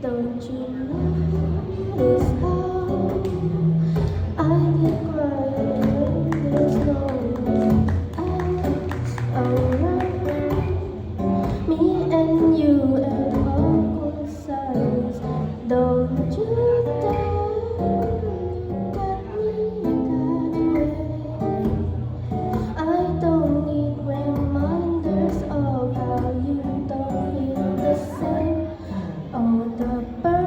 Don't you notice how I get quiet when there's no one else around? Me and you and awkward silence. Don't you dare look at me that way. I don't need reminders of how you don't feel the same. Oh, the